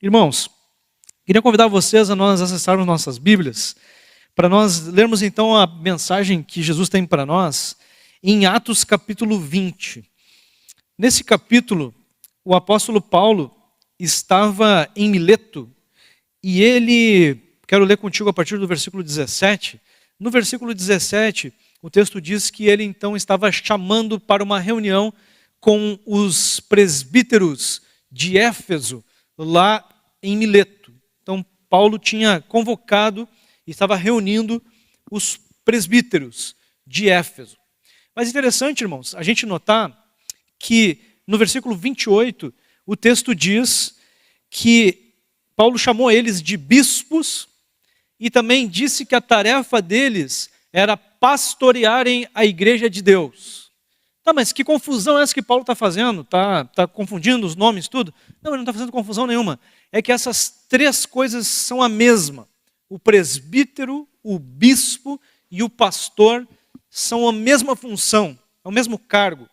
Irmãos, queria convidar vocês a nós acessarmos nossas Bíblias, para nós lermos então a mensagem que Jesus tem para nós em Atos capítulo 20. Nesse capítulo, o apóstolo Paulo estava em Mileto e quero ler contigo a partir do versículo 17. No versículo 17, o texto diz que ele então estava chamando para uma reunião com os presbíteros de Éfeso, lá em Mileto. Então, Paulo tinha convocado e estava reunindo os presbíteros de Éfeso. Mas interessante, irmãos, a gente notar que no versículo 28, o texto diz que Paulo chamou eles de bispos e também disse que a tarefa deles era pastorearem a igreja de Deus. Tá, mas que confusão é essa que Paulo está fazendo? Está confundindo os nomes, tudo? Não, ele não está fazendo confusão nenhuma. É que essas três coisas são a mesma. O presbítero, o bispo e o pastor são a mesma função, é o mesmo cargo.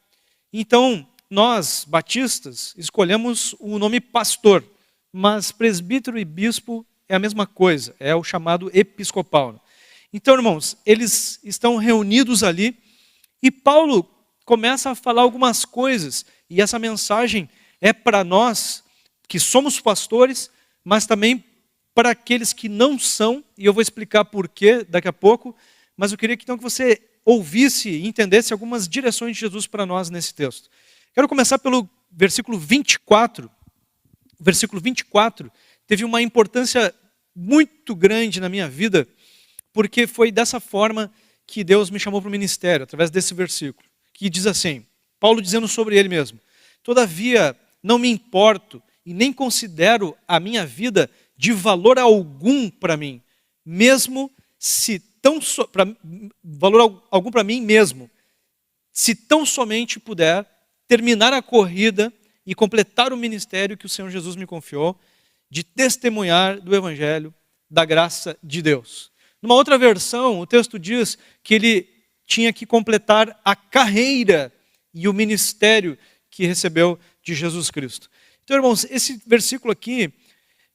Então, nós, batistas, escolhemos o nome pastor, mas presbítero e bispo é a mesma coisa, é o chamado episcopal. Então, irmãos, eles estão reunidos ali e Paulo começa a falar algumas coisas, e essa mensagem é para nós que somos pastores, mas também para aqueles que não são, e eu vou explicar por quê daqui a pouco, mas eu queria então que você ouvisse e entendesse algumas direções de Jesus para nós nesse texto. Quero começar pelo versículo 24. O versículo 24 teve uma importância muito grande na minha vida, porque foi dessa forma que Deus me chamou para o ministério, através desse versículo, que diz assim, Paulo dizendo sobre ele mesmo: todavia não me importo e nem considero a minha vida de valor algum para mim, mesmo se valor algum para mim mesmo, se tão somente puder terminar a corrida e completar o ministério que o Senhor Jesus me confiou, de testemunhar do evangelho da graça de Deus. Numa outra versão, o texto diz que ele tinha que completar a carreira e o ministério que recebeu de Jesus Cristo. Então, irmãos, esse versículo aqui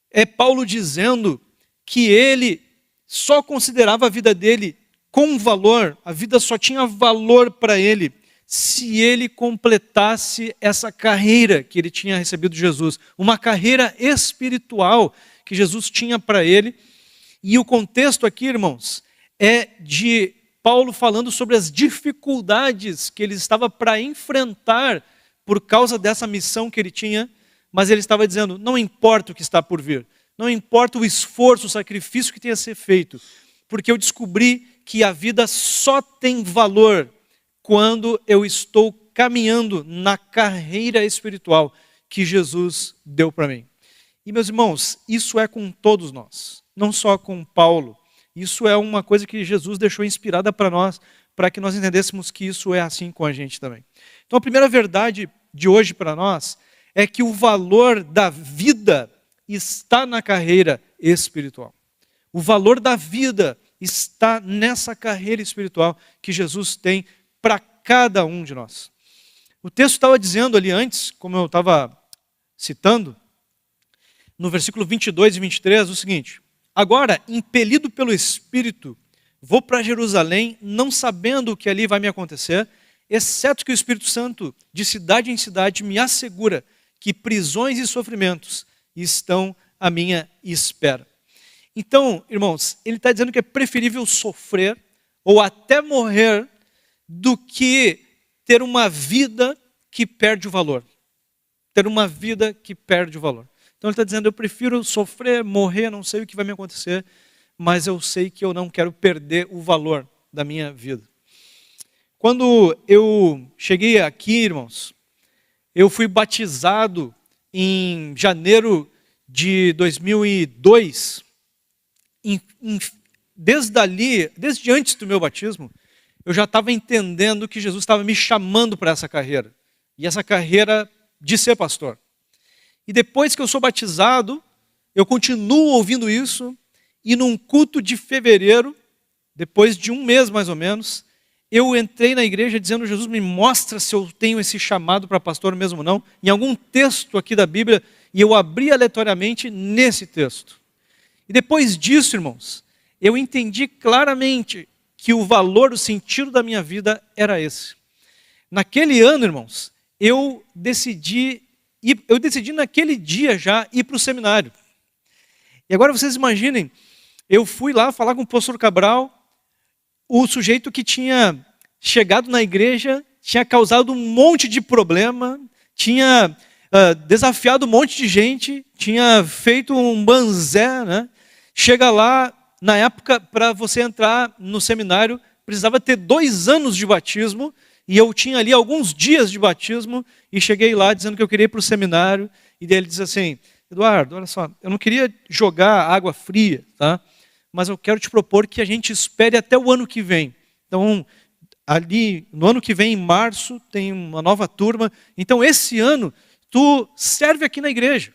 é Paulo dizendo que ele só considerava a vida dele com valor, a vida só tinha valor para ele, se ele completasse essa carreira que ele tinha recebido de Jesus, uma carreira espiritual que Jesus tinha para ele. E o contexto aqui, irmãos, é de Paulo falando sobre as dificuldades que ele estava para enfrentar por causa dessa missão que ele tinha, mas ele estava dizendo, não importa o que está por vir, não importa o esforço, o sacrifício que tenha a ser feito, porque eu descobri que a vida só tem valor quando eu estou caminhando na carreira espiritual que Jesus deu para mim. E meus irmãos, isso é com todos nós, não só com Paulo. Isso é uma coisa que Jesus deixou inspirada para nós, para que nós entendêssemos que isso é assim com a gente também. Então a primeira verdade de hoje para nós é que o valor da vida está na carreira espiritual. O valor da vida está nessa carreira espiritual que Jesus tem para cada um de nós. O texto estava dizendo ali antes, como eu estava citando, no versículo 22 e 23, o seguinte: agora, impelido pelo Espírito, vou para Jerusalém, não sabendo o que ali vai me acontecer, exceto que o Espírito Santo, de cidade em cidade, me assegura que prisões e sofrimentos estão à minha espera. Então, irmãos, ele está dizendo que é preferível sofrer ou até morrer do que ter uma vida que perde o valor. Ter uma vida que perde o valor. Então ele está dizendo, eu prefiro sofrer, morrer, não sei o que vai me acontecer, mas eu sei que eu não quero perder o valor da minha vida. Quando eu cheguei aqui, irmãos, eu fui batizado em janeiro de 2002. Desde antes do meu batismo, eu já estava entendendo que Jesus estava me chamando para essa carreira. E essa carreira de ser pastor. E depois que eu sou batizado, eu continuo ouvindo isso, e num culto de fevereiro, depois de um mês mais ou menos, eu entrei na igreja dizendo, Jesus, me mostra se eu tenho esse chamado para pastor mesmo ou não. Em algum texto aqui da Bíblia e eu abri aleatoriamente nesse texto. E depois disso, irmãos, eu entendi claramente que o valor, o sentido da minha vida era esse. Naquele ano, irmãos, eu decidi naquele dia já ir para o seminário. E agora vocês imaginem, eu fui lá falar com o pastor Cabral, o sujeito que tinha chegado na igreja, tinha causado um monte de problema, tinha desafiado um monte de gente, tinha feito um banzé, né? Chega lá, na época, para você entrar no seminário, precisava ter 2 anos de batismo, e eu tinha ali alguns dias de batismo, e cheguei lá dizendo que eu queria ir para o seminário, e daí ele disse assim: Eduardo, olha só, eu não queria jogar água fria, tá? Mas eu quero te propor que a gente espere até o ano que vem. Então, ali, no ano que vem, em março, tem uma nova turma. Então, esse ano, tu serve aqui na igreja.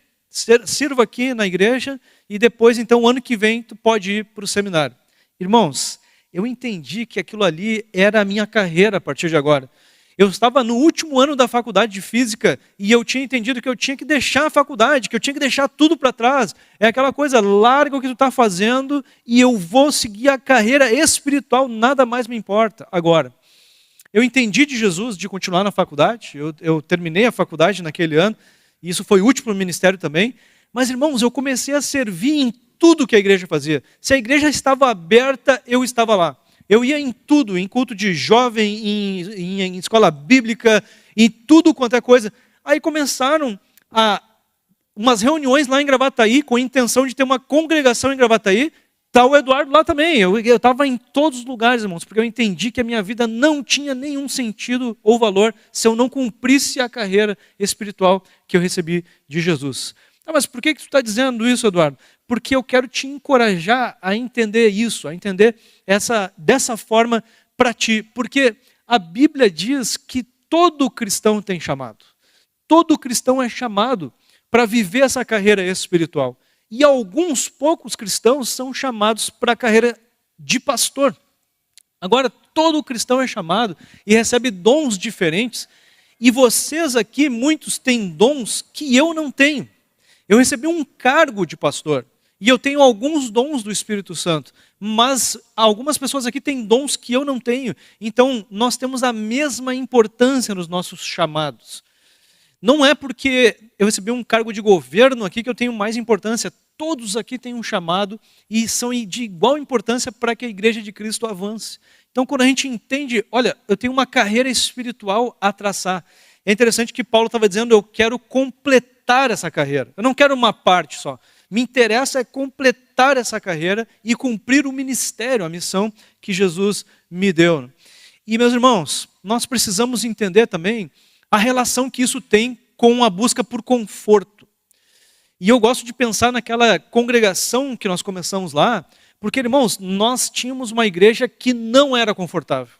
Sirva aqui na igreja e depois, então, o ano que vem, tu pode ir para o seminário. Irmãos, eu entendi que aquilo ali era a minha carreira a partir de agora. Eu estava no último ano da faculdade de física e eu tinha entendido que eu tinha que deixar a faculdade, que eu tinha que deixar tudo para trás. É aquela coisa, larga o que tu está fazendo e eu vou seguir a carreira espiritual, nada mais me importa agora. Eu entendi de Jesus de continuar na faculdade, eu terminei a faculdade naquele ano, e isso foi útil para o ministério também. Mas, irmãos, eu comecei a servir em tudo que a igreja fazia. Se a igreja estava aberta, eu estava lá. Eu ia em tudo, em culto de jovem, em escola bíblica, em tudo quanto é coisa. Aí começaram umas reuniões lá em Gravataí, com a intenção de ter uma congregação em Gravataí. Está o Eduardo lá também. Eu estava em todos os lugares, irmãos, porque eu entendi que a minha vida não tinha nenhum sentido ou valor se eu não cumprisse a carreira espiritual que eu recebi de Jesus. Ah, mas por que tu está dizendo isso, Eduardo? Porque eu quero te encorajar a entender isso, a entender dessa forma para ti. Porque a Bíblia diz que todo cristão tem chamado. Todo cristão é chamado para viver essa carreira espiritual. E alguns poucos cristãos são chamados para a carreira de pastor. Agora, todo cristão é chamado e recebe dons diferentes. E vocês aqui, muitos têm dons que eu não tenho. Eu recebi um cargo de pastor e eu tenho alguns dons do Espírito Santo, mas algumas pessoas aqui têm dons que eu não tenho. Então, nós temos a mesma importância nos nossos chamados. Não é porque eu recebi um cargo de governo aqui que eu tenho mais importância. Todos aqui têm um chamado e são de igual importância para que a igreja de Cristo avance. Então, quando a gente entende, olha, eu tenho uma carreira espiritual a traçar. É interessante que Paulo estava dizendo, eu quero completar essa carreira. Eu não quero uma parte só. Me interessa é completar essa carreira e cumprir o ministério, a missão que Jesus me deu. E, meus irmãos, nós precisamos entender também a relação que isso tem com a busca por conforto. E eu gosto de pensar naquela congregação que nós começamos lá, porque, irmãos, nós tínhamos uma igreja que não era confortável.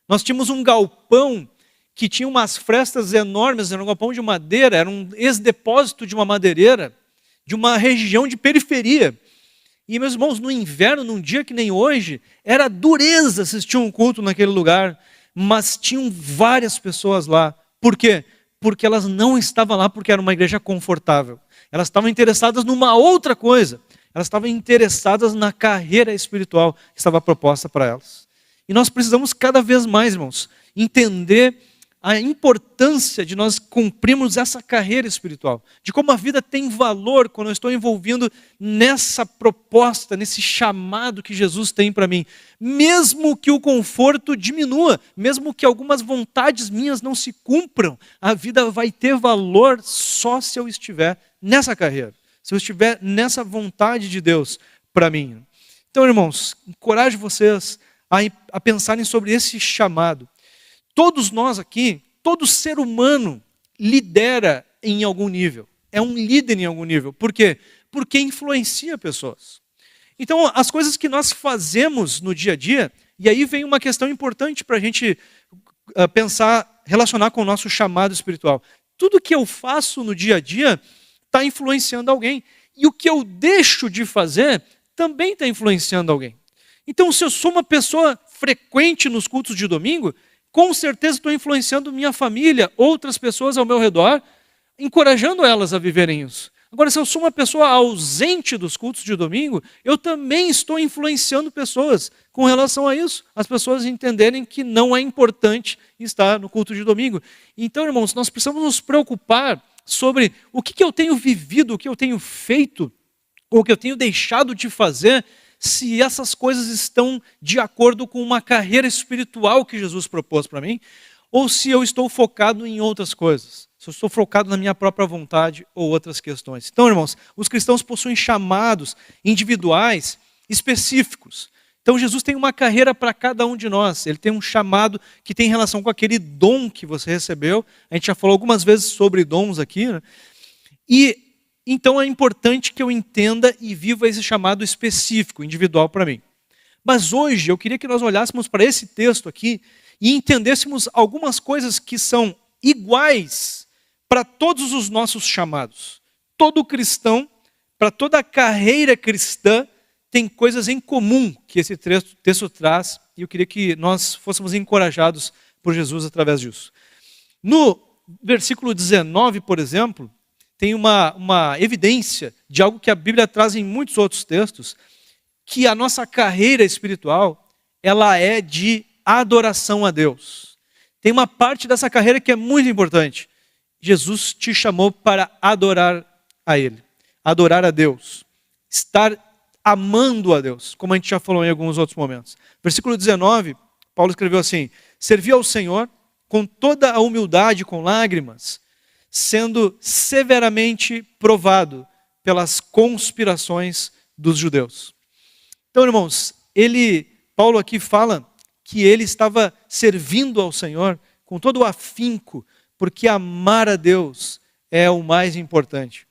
Nós tínhamos um galpão que tinha umas frestas enormes, era um galpão de madeira, era um ex-depósito de uma madeireira, de uma região de periferia. E, meus irmãos, no inverno, num dia que nem hoje, era dureza assistir um culto naquele lugar, mas tinham várias pessoas lá. Por quê? Porque elas não estavam lá porque era uma igreja confortável. Elas estavam interessadas numa outra coisa. Elas estavam interessadas na carreira espiritual que estava proposta para elas. E nós precisamos cada vez mais, irmãos, entender a importância de nós cumprirmos essa carreira espiritual. De como a vida tem valor quando eu estou envolvido nessa proposta, nesse chamado que Jesus tem para mim. Mesmo que o conforto diminua, mesmo que algumas vontades minhas não se cumpram, a vida vai ter valor só se eu estiver nessa carreira. Se eu estiver nessa vontade de Deus para mim. Então, irmãos, encorajo vocês a pensarem sobre esse chamado. Todos nós aqui, todo ser humano lidera em algum nível. É um líder em algum nível. Por quê? Porque influencia pessoas. Então, as coisas que nós fazemos no dia a dia, e aí vem uma questão importante para a gente pensar, relacionar com o nosso chamado espiritual. Tudo que eu faço no dia a dia está influenciando alguém. E o que eu deixo de fazer também está influenciando alguém. Então, se eu sou uma pessoa frequente nos cultos de domingo, com certeza estou influenciando minha família, outras pessoas ao meu redor, encorajando elas a viverem isso. Agora, se eu sou uma pessoa ausente dos cultos de domingo, eu também estou influenciando pessoas com relação a isso. As pessoas entenderem que não é importante estar no culto de domingo. Então, irmãos, nós precisamos nos preocupar sobre o que eu tenho vivido, o que eu tenho feito, ou o que eu tenho deixado de fazer, se essas coisas estão de acordo com uma carreira espiritual que Jesus propôs para mim, ou se eu estou focado em outras coisas. Se eu estou focado na minha própria vontade ou outras questões. Então, irmãos, os cristãos possuem chamados individuais específicos. Então, Jesus tem uma carreira para cada um de nós. Ele tem um chamado que tem relação com aquele dom que você recebeu. A gente já falou algumas vezes sobre dons aqui, né? E então é importante que eu entenda e viva esse chamado específico, individual para mim. Mas hoje eu queria que nós olhássemos para esse texto aqui e entendêssemos algumas coisas que são iguais para todos os nossos chamados. Todo cristão, para toda a carreira cristã, tem coisas em comum que esse texto traz, e eu queria que nós fôssemos encorajados por Jesus através disso. No versículo 19, por exemplo, tem uma evidência de algo que a Bíblia traz em muitos outros textos, que a nossa carreira espiritual, ela é de adoração a Deus. Tem uma parte dessa carreira que é muito importante. Jesus te chamou para adorar a Ele, adorar a Deus, estar amando a Deus, como a gente já falou em alguns outros momentos. Versículo 19, Paulo escreveu assim: servir ao Senhor com toda a humildade, com lágrimas, sendo severamente provado pelas conspirações dos judeus. Então, irmãos, Paulo aqui fala que ele estava servindo ao Senhor com todo o afinco, porque amar a Deus é o mais importante.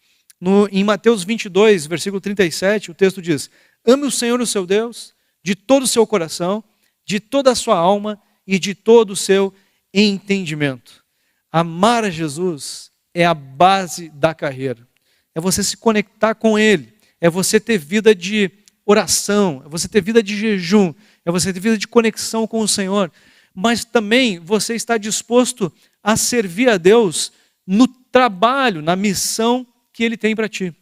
Em Mateus 22, versículo 37, o texto diz: ame o Senhor, o seu Deus, de todo o seu coração, de toda a sua alma e de todo o seu entendimento. Amar a Jesus é a base da carreira. É você se conectar com Ele. É você ter vida de oração. É você ter vida de jejum. É você ter vida de conexão com o Senhor. Mas também você está disposto a servir a Deus no trabalho, na missão que Ele tem para ti.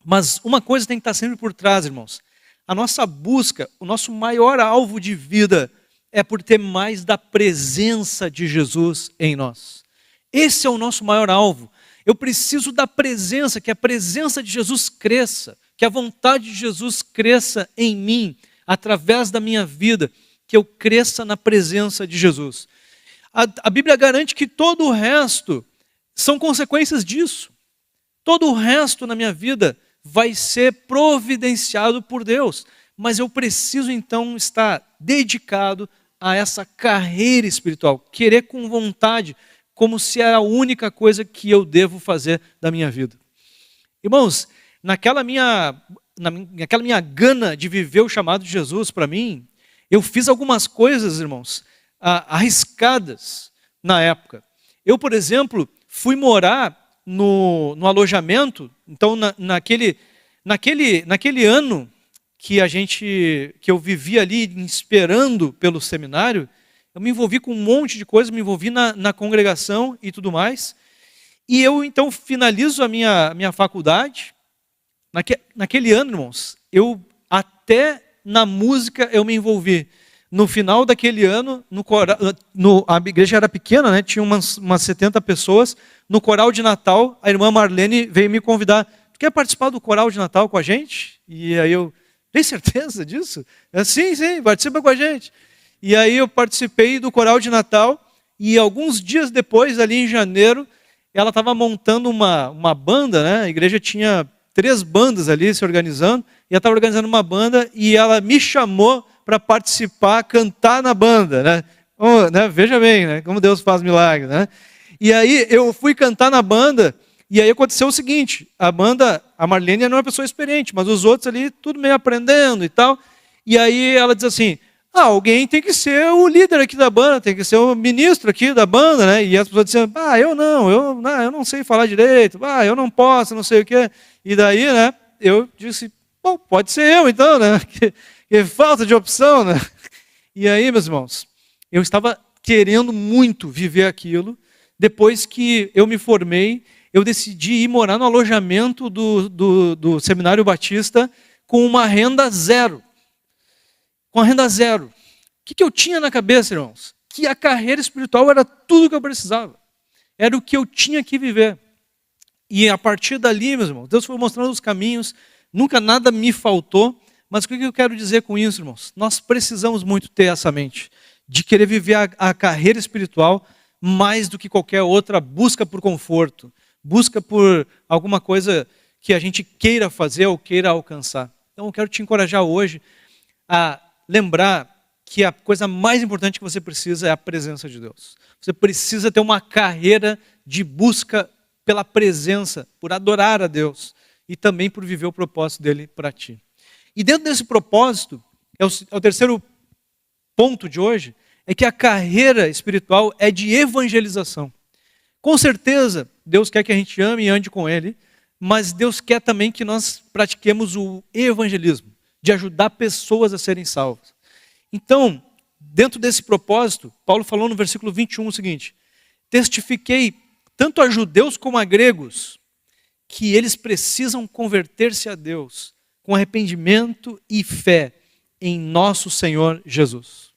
Mas uma coisa tem que estar sempre por trás, irmãos. A nossa busca, o nosso maior alvo de vida é por ter mais da presença de Jesus em nós. Esse é o nosso maior alvo. Eu preciso da presença, que a presença de Jesus cresça, que a vontade de Jesus cresça em mim, através da minha vida, que eu cresça na presença de Jesus. A Bíblia garante que todo o resto são consequências disso. Todo o resto na minha vida vai ser providenciado por Deus. Mas eu preciso então estar dedicado a essa carreira espiritual, querer com vontade, como se é a única coisa que eu devo fazer da minha vida. Irmãos, naquela minha gana de viver o chamado de Jesus para mim, eu fiz algumas coisas, irmãos, arriscadas na época. Eu, por exemplo, fui morar no alojamento. Então, naquele ano que eu vivia ali esperando pelo seminário, eu me envolvi com um monte de coisas, me envolvi na congregação e tudo mais. E eu, então, finalizo a minha faculdade. Naquele ano, irmãos, até na música eu me envolvi. No final daquele ano, a igreja era pequena, né? Tinha umas 70 pessoas. No coral de Natal, a irmã Marlene veio me convidar. Tu quer participar do coral de Natal com a gente? E aí eu, tem certeza disso? Sim, participa com a gente. E aí eu participei do coral de Natal, e alguns dias depois, ali em janeiro, ela estava montando uma banda, né? A igreja tinha 3 bandas ali se organizando, e ela estava organizando uma banda, e ela me chamou para participar, cantar na banda, né? Né? Veja bem, né? Como Deus faz milagres, né? E aí eu fui cantar na banda, e aí aconteceu o seguinte: a Marlene era uma pessoa experiente, mas os outros ali, tudo meio aprendendo e tal. E aí ela diz assim: alguém tem que ser o líder aqui da banda, tem que ser o ministro aqui da banda, né? E as pessoas diziam: eu não sei falar direito, eu não posso, não sei o quê. E daí, né, eu disse: bom, pode ser eu então, né? Que falta de opção, né? E aí, meus irmãos, eu estava querendo muito viver aquilo. Depois que eu me formei, eu decidi ir morar no alojamento do Seminário Batista com uma renda zero. Com a renda zero. O que eu tinha na cabeça, irmãos? Que a carreira espiritual era tudo que eu precisava. Era o que eu tinha que viver. E a partir dali, meus irmãos, Deus foi mostrando os caminhos, nunca nada me faltou. Mas o que eu quero dizer com isso, irmãos? Nós precisamos muito ter essa mente, de querer viver a carreira espiritual mais do que qualquer outra busca por conforto, busca por alguma coisa que a gente queira fazer ou queira alcançar. Então eu quero te encorajar hoje a lembrar que a coisa mais importante que você precisa é a presença de Deus. Você precisa ter uma carreira de busca pela presença, por adorar a Deus e também por viver o propósito dele para ti. E dentro desse propósito, é o terceiro ponto de hoje, é que a carreira espiritual é de evangelização. Com certeza, Deus quer que a gente ame e ande com Ele, mas Deus quer também que nós pratiquemos o evangelismo, de ajudar pessoas a serem salvas. Então, dentro desse propósito, Paulo falou no versículo 21 o seguinte: testifiquei tanto a judeus como a gregos que eles precisam converter-se a Deus com arrependimento e fé em nosso Senhor Jesus.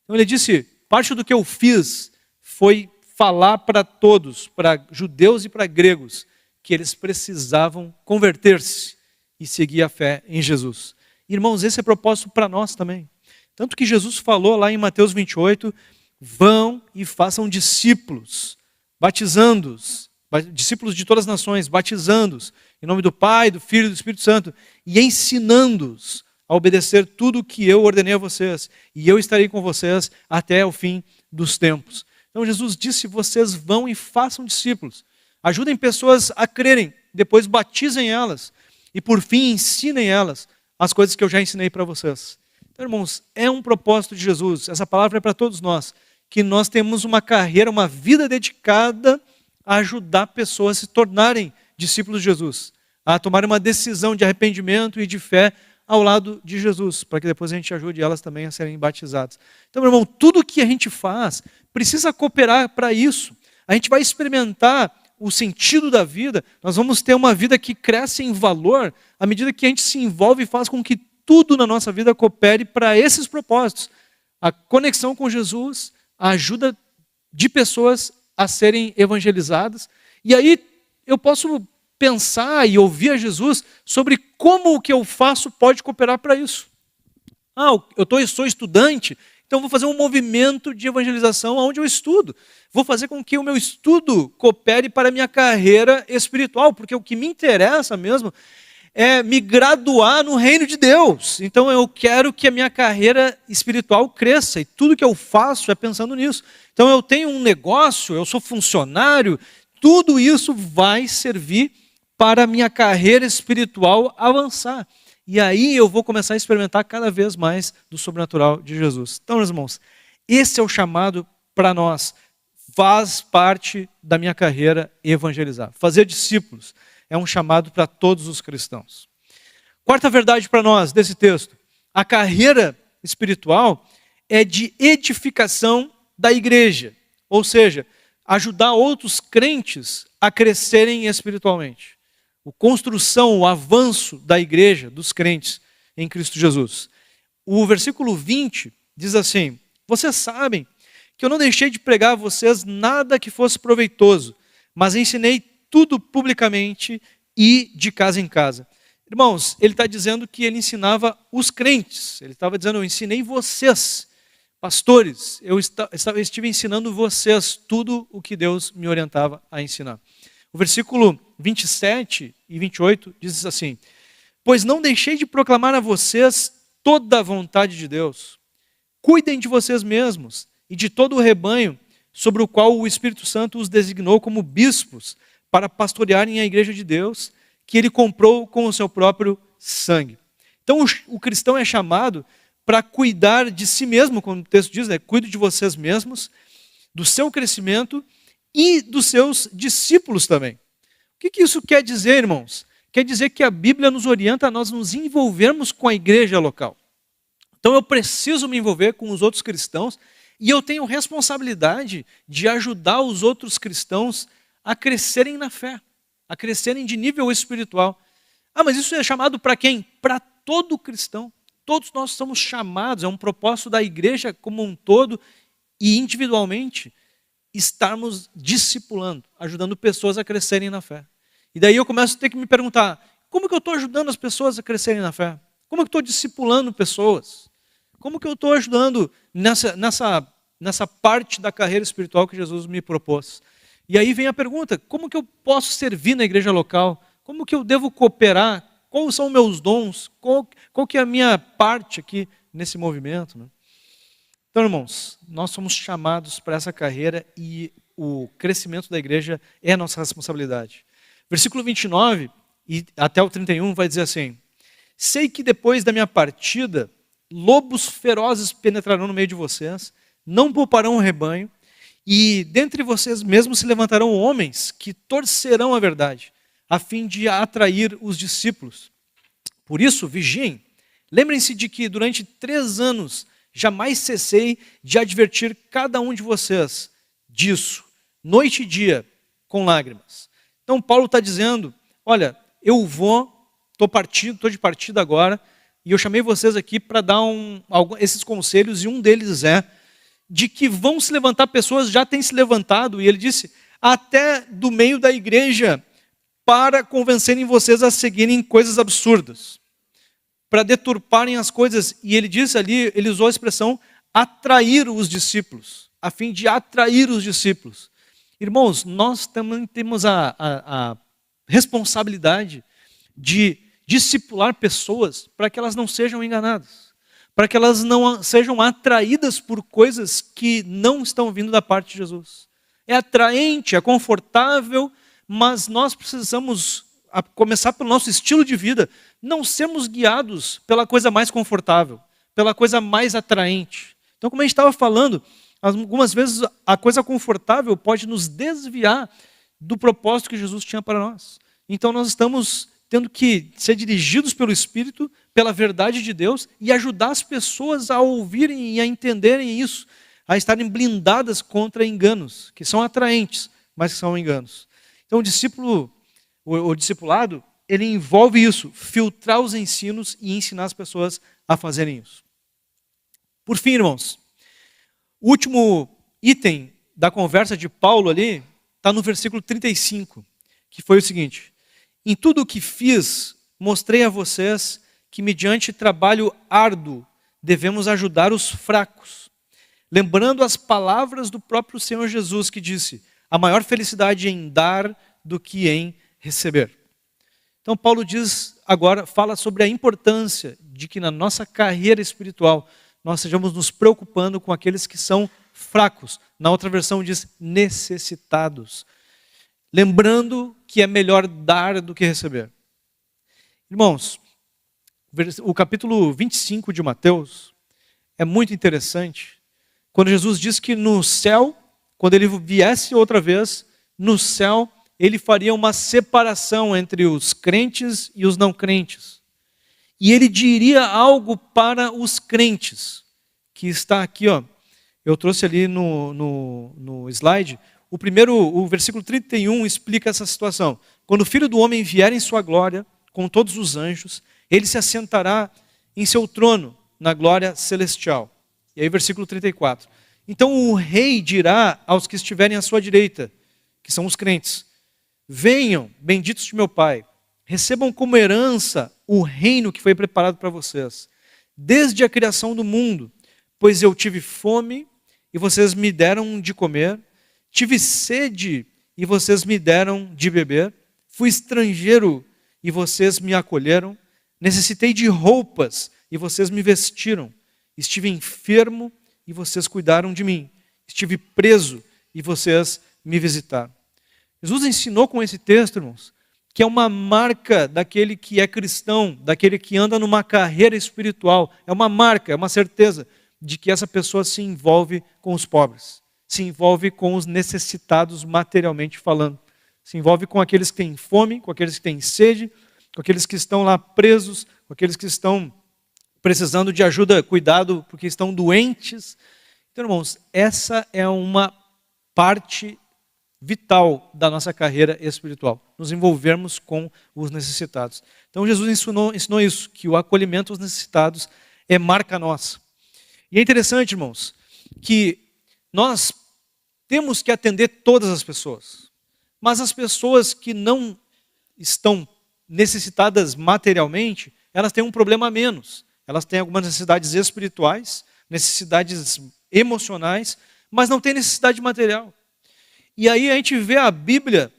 Então ele disse, parte do que eu fiz foi falar para todos, para judeus e para gregos, que eles precisavam converter-se e seguir a fé em Jesus. Irmãos, esse é propósito para nós também. Tanto que Jesus falou lá em Mateus 28, vão e façam discípulos, batizando-os, discípulos de todas as nações, batizando-os, em nome do Pai, do Filho e do Espírito Santo, e ensinando-os a obedecer tudo o que eu ordenei a vocês, e eu estarei com vocês até o fim dos tempos. Então Jesus disse, vocês vão e façam discípulos, ajudem pessoas a crerem, depois batizem elas, e por fim ensinem elas as coisas que eu já ensinei para vocês. Então, irmãos, é um propósito de Jesus, essa palavra é para todos nós, que nós temos uma carreira, uma vida dedicada a ajudar pessoas a se tornarem discípulos de Jesus, a tomarem uma decisão de arrependimento e de fé ao lado de Jesus, para que depois a gente ajude elas também a serem batizadas. Então, meu irmão, tudo que a gente faz precisa cooperar para isso. A gente vai experimentar o sentido da vida, nós vamos ter uma vida que cresce em valor à medida que a gente se envolve e faz com que tudo na nossa vida coopere para esses propósitos. A conexão com Jesus, a ajuda de pessoas a serem evangelizadas. E aí eu posso pensar e ouvir a Jesus sobre como o que eu faço pode cooperar para isso. Eu sou estudante, então vou fazer um movimento de evangelização onde eu estudo. Vou fazer com que o meu estudo coopere para a minha carreira espiritual, porque o que me interessa mesmo é me graduar no reino de Deus. Então eu quero que a minha carreira espiritual cresça e tudo que eu faço é pensando nisso. Então eu tenho um negócio, eu sou funcionário, tudo isso vai servir para a minha carreira espiritual avançar. E aí eu vou começar a experimentar cada vez mais do sobrenatural de Jesus. Então, meus irmãos, esse é o chamado para nós. Faz parte da minha carreira evangelizar. Fazer discípulos é um chamado para todos os cristãos. Quarta verdade para nós desse texto. A carreira espiritual é de edificação da igreja. Ou seja, ajudar outros crentes a crescerem espiritualmente. A construção, o avanço da igreja, dos crentes em Cristo Jesus. O versículo 20 diz assim, vocês sabem que eu não deixei de pregar a vocês nada que fosse proveitoso, mas ensinei tudo publicamente e de casa em casa. Irmãos, ele está dizendo que ele ensinava os crentes. Ele estava dizendo, eu ensinei vocês, pastores, eu estive ensinando vocês tudo o que Deus me orientava a ensinar. O versículo 27 e 28 diz assim, pois não deixei de proclamar a vocês toda a vontade de Deus. Cuidem de vocês mesmos e de todo o rebanho sobre o qual o Espírito Santo os designou como bispos para pastorearem a igreja de Deus, que ele comprou com o seu próprio sangue. Então o cristão é chamado para cuidar de si mesmo, como o texto diz, cuide de vocês mesmos, do seu crescimento e dos seus discípulos também. O que isso quer dizer, irmãos? Quer dizer que a Bíblia nos orienta a nós nos envolvermos com a igreja local. Então eu preciso me envolver com os outros cristãos e eu tenho responsabilidade de ajudar os outros cristãos a crescerem na fé. a crescerem de nível espiritual. Ah, mas isso é chamado para quem? Para todo cristão. Todos nós somos chamados, é um propósito da igreja como um todo e individualmente, estarmos discipulando, ajudando pessoas a crescerem na fé. E daí eu começo a ter que me perguntar, como que eu estou ajudando as pessoas a crescerem na fé? Como que eu estou discipulando pessoas? Como que eu estou ajudando nessa parte da carreira espiritual que Jesus me propôs? E aí vem a pergunta, como que eu posso servir na igreja local? Como que eu devo cooperar? Quais são os meus dons? Qual que é a minha parte aqui nesse movimento? Né? Então, irmãos, nós somos chamados para essa carreira e o crescimento da igreja é a nossa responsabilidade. Versículo 29 e até o 31 vai dizer assim, sei que depois da minha partida, lobos ferozes penetrarão no meio de vocês, não pouparão o rebanho, e dentre vocês mesmos se levantarão homens que torcerão a verdade, a fim de atrair os discípulos. Por isso, vigiem. Lembrem-se de que durante 3 anos jamais cessei de advertir cada um de vocês disso, noite e dia, com lágrimas. Então Paulo está dizendo, olha, eu estou de partida agora, e eu chamei vocês aqui para dar esses conselhos, e um deles é de que vão se levantar pessoas, já têm se levantado, e ele disse, até do meio da igreja, para convencerem vocês a seguirem coisas absurdas, para deturparem as coisas. E ele disse ali, ele usou a expressão atrair os discípulos, a fim de atrair os discípulos. Irmãos, nós também temos a responsabilidade de discipular pessoas para que elas não sejam enganadas, para que elas não sejam atraídas por coisas que não estão vindo da parte de Jesus. É atraente, é confortável, mas nós precisamos começar pelo nosso estilo de vida, não sermos guiados pela coisa mais confortável, pela coisa mais atraente. Então, como a gente estava falando, algumas vezes a coisa confortável pode nos desviar do propósito que Jesus tinha para nós. Então nós estamos tendo que ser dirigidos pelo Espírito, pela verdade de Deus e ajudar as pessoas a ouvirem e a entenderem isso, a estarem blindadas contra enganos, que são atraentes, mas que são enganos. Então o discipulado, ele envolve isso, filtrar os ensinos e ensinar as pessoas a fazerem isso. Por fim, irmãos, o último item da conversa de Paulo ali está no versículo 35, que foi o seguinte: em tudo o que fiz, mostrei a vocês que mediante trabalho árduo devemos ajudar os fracos, lembrando as palavras do próprio Senhor Jesus que disse, a maior felicidade é em dar do que em receber. Então Paulo diz agora, fala sobre a importância de que na nossa carreira espiritual nós estejamos nos preocupando com aqueles que são fracos. Na outra versão diz necessitados. Lembrando que é melhor dar do que receber. Irmãos, o capítulo 25 de Mateus é muito interessante. Quando Jesus diz que no céu, quando ele viesse outra vez, no céu ele faria uma separação entre os crentes e os não crentes. E ele diria algo para os crentes, que está aqui, ó. Eu trouxe ali no slide. O versículo 31 explica essa situação. Quando o Filho do Homem vier em sua glória, com todos os anjos, ele se assentará em seu trono, na glória celestial. E aí versículo 34. Então o rei dirá aos que estiverem à sua direita, que são os crentes, venham, benditos de meu Pai, recebam como herança o reino que foi preparado para vocês, desde a criação do mundo, pois eu tive fome e vocês me deram de comer, tive sede e vocês me deram de beber, fui estrangeiro e vocês me acolheram, necessitei de roupas e vocês me vestiram, estive enfermo e vocês cuidaram de mim, estive preso e vocês me visitaram. Jesus ensinou com esse texto, irmãos, que é uma marca daquele que é cristão, daquele que anda numa carreira espiritual. É uma marca, é uma certeza de que essa pessoa se envolve com os pobres, se envolve com os necessitados materialmente falando, se envolve com aqueles que têm fome, com aqueles que têm sede, com aqueles que estão lá presos, com aqueles que estão precisando de ajuda, cuidado, porque estão doentes. Então, irmãos, essa é uma parte vital da nossa carreira espiritual, nos envolvermos com os necessitados. Então Jesus ensinou isso, que o acolhimento aos necessitados é marca nossa. E é interessante, irmãos, que nós temos que atender todas as pessoas, mas as pessoas que não estão necessitadas materialmente, elas têm um problema a menos. Elas têm algumas necessidades espirituais, necessidades emocionais, mas não têm necessidade material. E aí a gente vê a Bíblia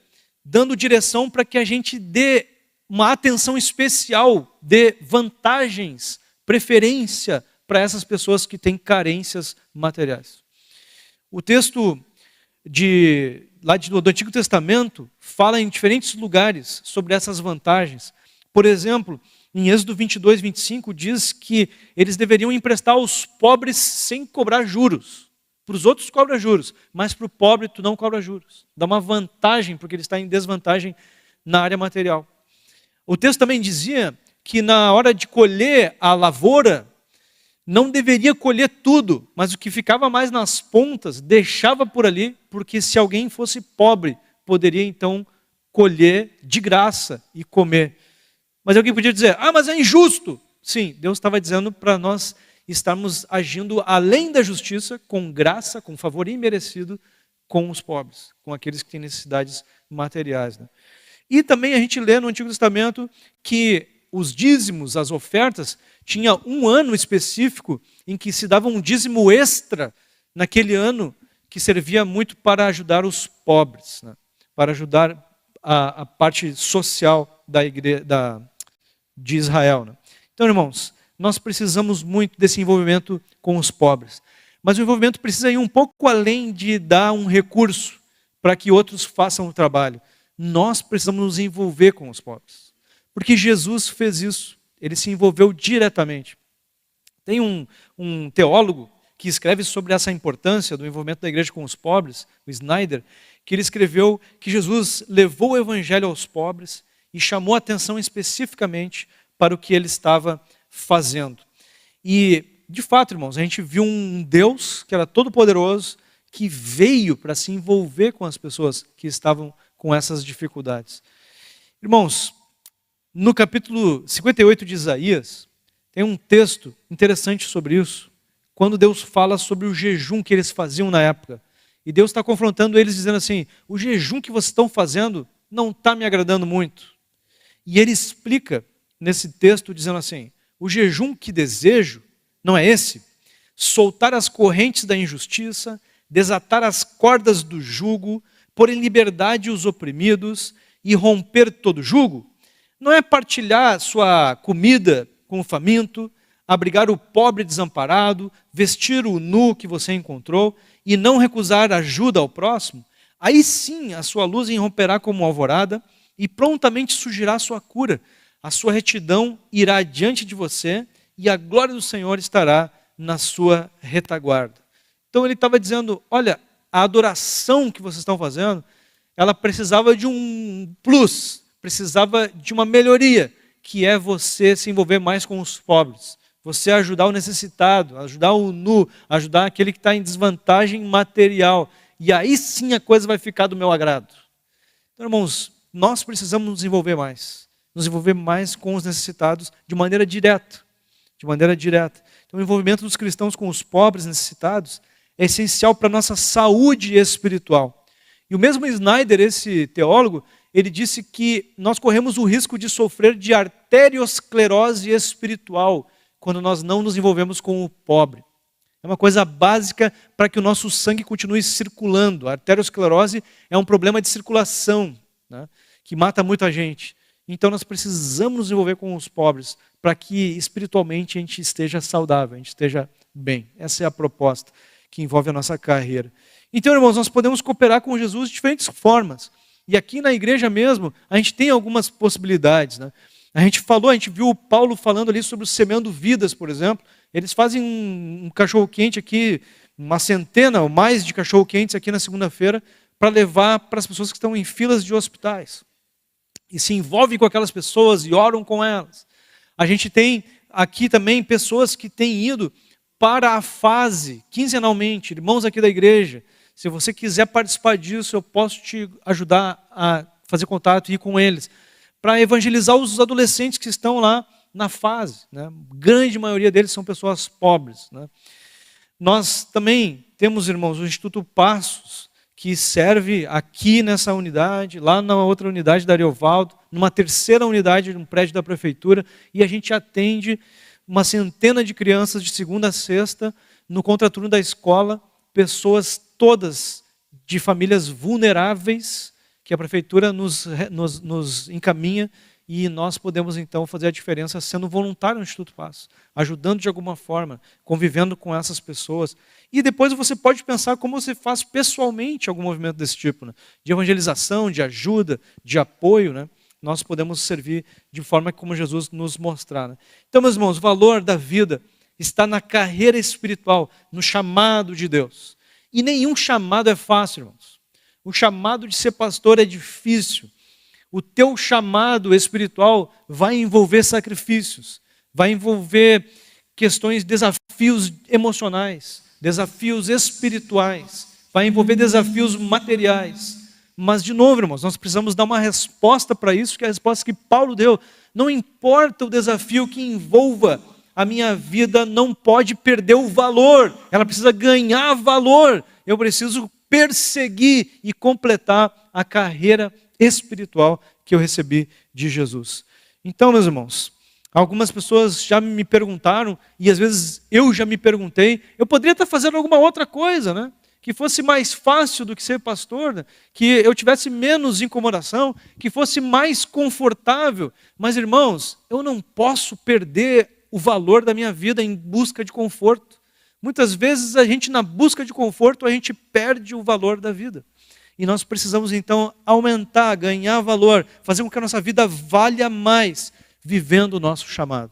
dando direção para que a gente dê uma atenção especial, dê vantagens, preferência para essas pessoas que têm carências materiais. O texto do Antigo Testamento fala em diferentes lugares sobre essas vantagens. Por exemplo, em Êxodo 22, 25, diz que eles deveriam emprestar aos pobres sem cobrar juros. Para os outros cobra juros, mas para o pobre tu não cobra juros. Dá uma vantagem, porque ele está em desvantagem na área material. O texto também dizia que na hora de colher a lavoura, não deveria colher tudo, mas o que ficava mais nas pontas, deixava por ali, porque se alguém fosse pobre, poderia então colher de graça e comer. Mas alguém podia dizer, mas é injusto. Sim, Deus estava dizendo para nós estarmos agindo além da justiça, com graça, com favor imerecido, com os pobres, com aqueles que têm necessidades materiais. Né? E também a gente lê no Antigo Testamento que os dízimos, as ofertas, tinha um ano específico em que se dava um dízimo extra naquele ano que servia muito para ajudar os pobres, né? Para ajudar a parte social da igreja, de Israel. Né? Então, irmãos, nós precisamos muito desse envolvimento com os pobres. Mas o envolvimento precisa ir um pouco além de dar um recurso para que outros façam o trabalho. Nós precisamos nos envolver com os pobres. Porque Jesus fez isso. Ele se envolveu diretamente. Tem um teólogo que escreve sobre essa importância do envolvimento da igreja com os pobres, o Snyder, que ele escreveu que Jesus levou o evangelho aos pobres e chamou a atenção especificamente para o que ele estava fazendo. E, de fato, irmãos, a gente viu um Deus que era todo-poderoso, que veio para se envolver com as pessoas que estavam com essas dificuldades. Irmãos, no capítulo 58 de Isaías, tem um texto interessante sobre isso, quando Deus fala sobre o jejum que eles faziam na época. E Deus está confrontando eles dizendo assim, o jejum que vocês estão fazendo não está me agradando muito. E ele explica nesse texto dizendo assim, o jejum que desejo não é esse, soltar as correntes da injustiça, desatar as cordas do jugo, pôr em liberdade os oprimidos e romper todo jugo. Não é partilhar sua comida com o faminto, abrigar o pobre desamparado, vestir o nu que você encontrou e não recusar ajuda ao próximo? Aí sim a sua luz irromperá como alvorada e prontamente surgirá a sua cura. A sua retidão irá diante de você e a glória do Senhor estará na sua retaguarda. Então ele estava dizendo, olha, a adoração que vocês estão fazendo, ela precisava de um plus, precisava de uma melhoria, que é você se envolver mais com os pobres, você ajudar o necessitado, ajudar o nu, ajudar aquele que está em desvantagem material. E aí sim a coisa vai ficar do meu agrado. Então, irmãos, nós precisamos nos envolver mais com os necessitados de maneira direta. De maneira direta. Então, o envolvimento dos cristãos com os pobres necessitados é essencial para a nossa saúde espiritual. E o mesmo Snyder, esse teólogo, ele disse que nós corremos o risco de sofrer de arteriosclerose espiritual quando nós não nos envolvemos com o pobre. É uma coisa básica para que o nosso sangue continue circulando. A arteriosclerose é um problema de circulação, né, que mata muita gente. Então nós precisamos nos envolver com os pobres para que espiritualmente a gente esteja saudável, a gente esteja bem. Essa é a proposta que envolve a nossa carreira. Então, irmãos, nós podemos cooperar com Jesus de diferentes formas. E aqui na igreja mesmo, a gente tem algumas possibilidades. Né? A gente viu o Paulo falando ali sobre o Semeando Vidas, por exemplo. Eles fazem um cachorro-quente aqui, uma centena ou mais de cachorro-quentes aqui na segunda-feira, para levar para as pessoas que estão em filas de hospitais. E se envolvem com aquelas pessoas e oram com elas. A gente tem aqui também pessoas que têm ido para a fase, quinzenalmente, irmãos aqui da igreja, Se você quiser participar disso, eu posso te ajudar a fazer contato e ir com eles, para evangelizar os adolescentes que estão lá na fase, né? A grande maioria deles são pessoas pobres, né? Nós também temos, irmãos, o Instituto Passos, que serve aqui nessa unidade, lá na outra unidade da Ariovaldo, numa terceira unidade de um prédio da prefeitura, e a gente atende uma centena de crianças de segunda a sexta, no contraturno da escola, pessoas todas de famílias vulneráveis, que a prefeitura nos encaminha, e nós podemos então fazer a diferença sendo voluntário no Instituto Passos, ajudando de alguma forma, convivendo com essas pessoas. E depois você pode pensar como você faz pessoalmente algum movimento desse tipo, né? De evangelização, de ajuda, de apoio, né? Nós podemos servir de forma como Jesus nos mostrar, né? Então, meus irmãos, o valor da vida está na carreira espiritual, no chamado de Deus. E nenhum chamado é fácil, irmãos. O chamado de ser pastor é difícil. O teu chamado espiritual vai envolver sacrifícios, vai envolver questões, desafios emocionais, desafios espirituais, vai envolver desafios materiais. Mas, de novo, irmãos, nós precisamos dar uma resposta para isso, que é a resposta que Paulo deu. Não importa o desafio que envolva, a minha vida não pode perder o valor, ela precisa ganhar valor. Eu preciso perseguir e completar a carreira espiritual que eu recebi de Jesus. Então, meus irmãos, algumas pessoas já me perguntaram, e às vezes eu já me perguntei, eu poderia estar fazendo alguma outra coisa, né? Que fosse mais fácil do que ser pastor, né? Que eu tivesse menos incomodação, que fosse mais confortável. Mas, irmãos, eu não posso perder o valor da minha vida em busca de conforto. Muitas vezes a gente, na busca de conforto, a gente perde o valor da vida. E nós precisamos então aumentar, ganhar valor, fazer com que a nossa vida valha mais, vivendo o nosso chamado.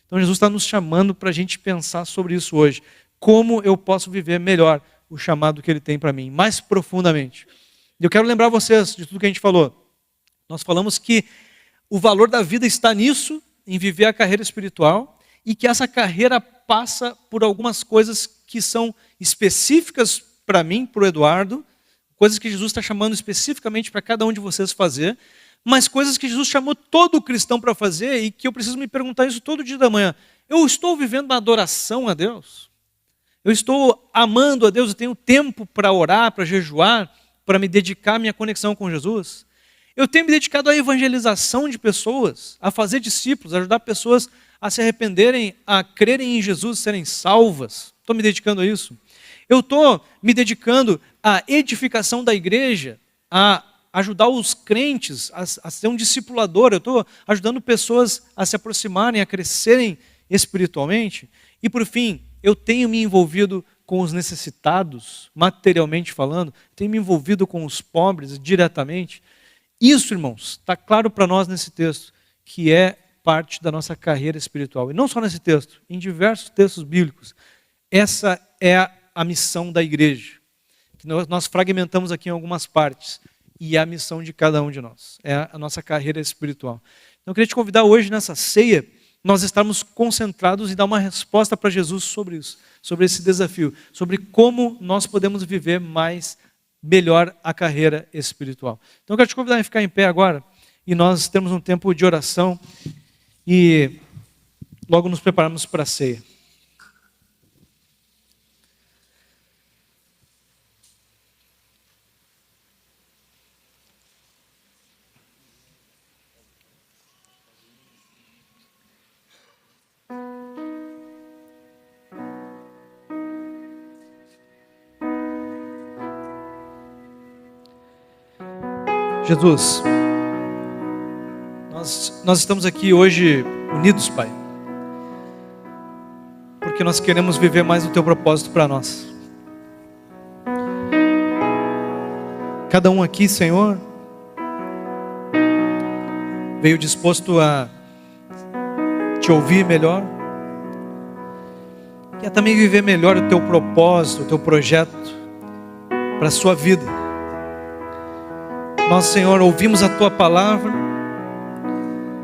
Então Jesus está nos chamando para a gente pensar sobre isso hoje. Como eu posso viver melhor o chamado que Ele tem para mim, mais profundamente. E eu quero lembrar vocês de tudo que a gente falou. Nós falamos que o valor da vida está nisso, em viver a carreira espiritual, e que essa carreira passa por algumas coisas que são específicas para mim, para o Eduardo, coisas que Jesus está chamando especificamente para cada um de vocês fazer, mas coisas que Jesus chamou todo cristão para fazer e que eu preciso me perguntar isso todo dia da manhã. Eu estou vivendo uma adoração a Deus? Eu estou amando a Deus? Eu tenho tempo para orar, para jejuar, para me dedicar à minha conexão com Jesus? Eu tenho me dedicado à evangelização de pessoas, a fazer discípulos, a ajudar pessoas a se arrependerem, a crerem em Jesus, serem salvas? Estou me dedicando a isso? Eu estou me dedicando à edificação da igreja, a ajudar os crentes a ser um discipulador. Eu estou ajudando pessoas a se aproximarem, a crescerem espiritualmente. E, por fim, eu tenho me envolvido com os necessitados, materialmente falando, tenho me envolvido com os pobres diretamente. Isso, irmãos, está claro para nós nesse texto, que é parte da nossa carreira espiritual. E não só nesse texto, em diversos textos bíblicos. Essa é a missão da igreja, que nós fragmentamos aqui em algumas partes, e é a missão de cada um de nós, é a nossa carreira espiritual. Então eu queria te convidar hoje nessa ceia, nós estamos concentrados em dar uma resposta para Jesus sobre isso, sobre esse desafio, sobre como nós podemos viver melhor a carreira espiritual. Então eu quero te convidar a ficar em pé agora, e nós temos um tempo de oração, e logo nos preparamos para a ceia. Jesus, nós estamos aqui hoje unidos, Pai, porque nós queremos viver mais o Teu propósito para nós. Cada um aqui, Senhor, veio disposto a Te ouvir melhor, e a também viver melhor o Teu propósito, o Teu projeto para a sua vida. Nós, Senhor, ouvimos a Tua palavra,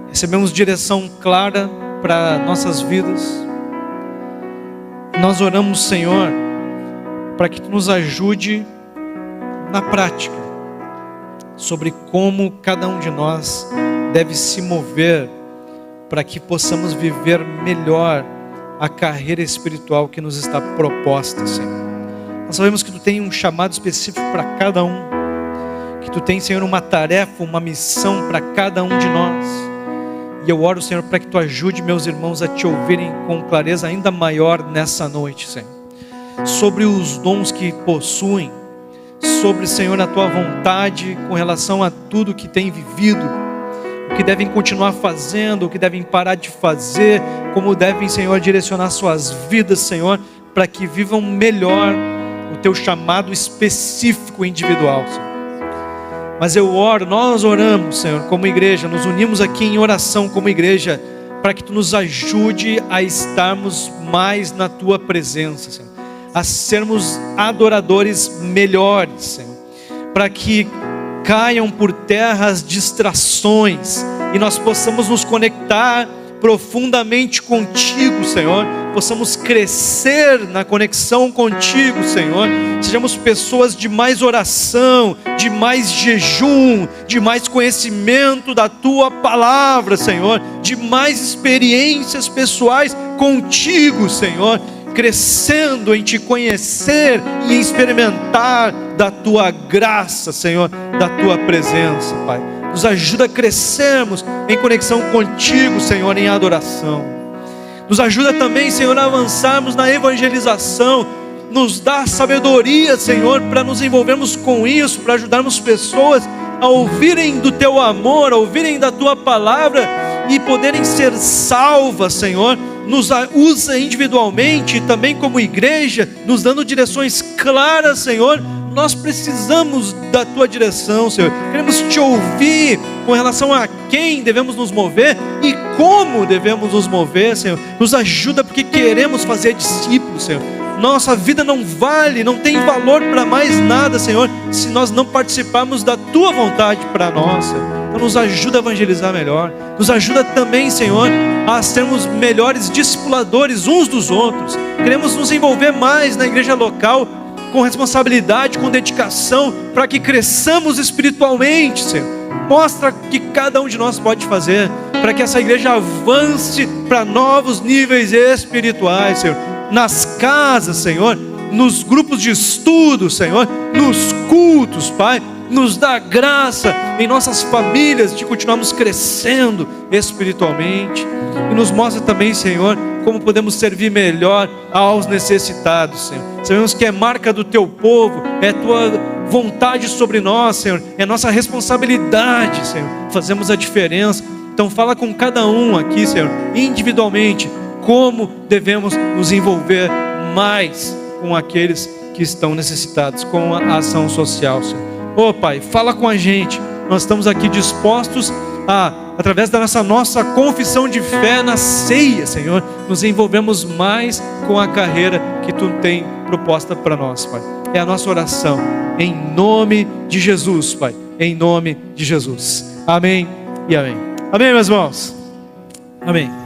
recebemos direção clara para nossas vidas. Nós oramos, Senhor, para que Tu nos ajude na prática, sobre como cada um de nós deve se mover para que possamos viver melhor a carreira espiritual que nos está proposta, Senhor. Nós sabemos que Tu tem um chamado específico para cada um, que Tu tem, Senhor, uma tarefa, uma missão para cada um de nós. E eu oro, Senhor, para que Tu ajude meus irmãos a Te ouvirem com clareza ainda maior nessa noite, Senhor, sobre os dons que possuem, sobre, Senhor, a Tua vontade com relação a tudo que tem vivido, o que devem continuar fazendo, o que devem parar de fazer, como devem, Senhor, direcionar suas vidas, Senhor, para que vivam melhor o Teu chamado específico individual, Senhor. Mas eu oro, nós oramos, Senhor, como igreja, nos unimos aqui em oração como igreja, para que Tu nos ajude a estarmos mais na Tua presença, Senhor, a sermos adoradores melhores, Senhor, para que caiam por terra as distrações e nós possamos nos conectar profundamente contigo, Senhor, possamos crescer na conexão contigo, Senhor, sejamos pessoas de mais oração, de mais jejum, de mais conhecimento da Tua palavra, Senhor, de mais experiências pessoais contigo, Senhor, crescendo em Te conhecer e experimentar da Tua graça, Senhor, da Tua presença, Pai. Nos ajuda a crescermos em conexão contigo, Senhor, em adoração. Nos ajuda também, Senhor, a avançarmos na evangelização. Nos dá sabedoria, Senhor, para nos envolvermos com isso, para ajudarmos pessoas a ouvirem do Teu amor, a ouvirem da Tua palavra e poderem ser salvas, Senhor. Nos usa individualmente e também como igreja, nos dando direções claras, Senhor. Nós precisamos da Tua direção, Senhor. Queremos Te ouvir com relação a quem devemos nos mover e como devemos nos mover, Senhor. Nos ajuda porque queremos fazer discípulos, Senhor. Nossa vida não vale, não tem valor para mais nada, Senhor, se nós não participarmos da Tua vontade para nós, Senhor. Então nos ajuda a evangelizar melhor. Nos ajuda também, Senhor, a sermos melhores discipuladores uns dos outros. Queremos nos envolver mais na igreja local, com responsabilidade, com dedicação, para que cresçamos espiritualmente, Senhor. Mostra que cada um de nós pode fazer, para que essa igreja avance para novos níveis espirituais, Senhor. Nas casas, Senhor, nos grupos de estudo, Senhor, nos cultos, Pai. Nos dá graça em nossas famílias de continuarmos crescendo espiritualmente. E nos mostra também, Senhor, como podemos servir melhor aos necessitados, Senhor. Sabemos que é marca do Teu povo, é Tua vontade sobre nós, Senhor, é nossa responsabilidade, Senhor, fazemos a diferença. Então fala com cada um aqui, Senhor, individualmente, como devemos nos envolver mais com aqueles que estão necessitados, com a ação social, Senhor. Pai, fala com a gente. Nós estamos aqui dispostos a, através da nossa confissão de fé na ceia, Senhor, nos envolvemos mais com a carreira que Tu tem proposta para nós, Pai. É a nossa oração, em nome de Jesus, Pai, em nome de Jesus. Amém e amém. Amém, meus irmãos. Amém.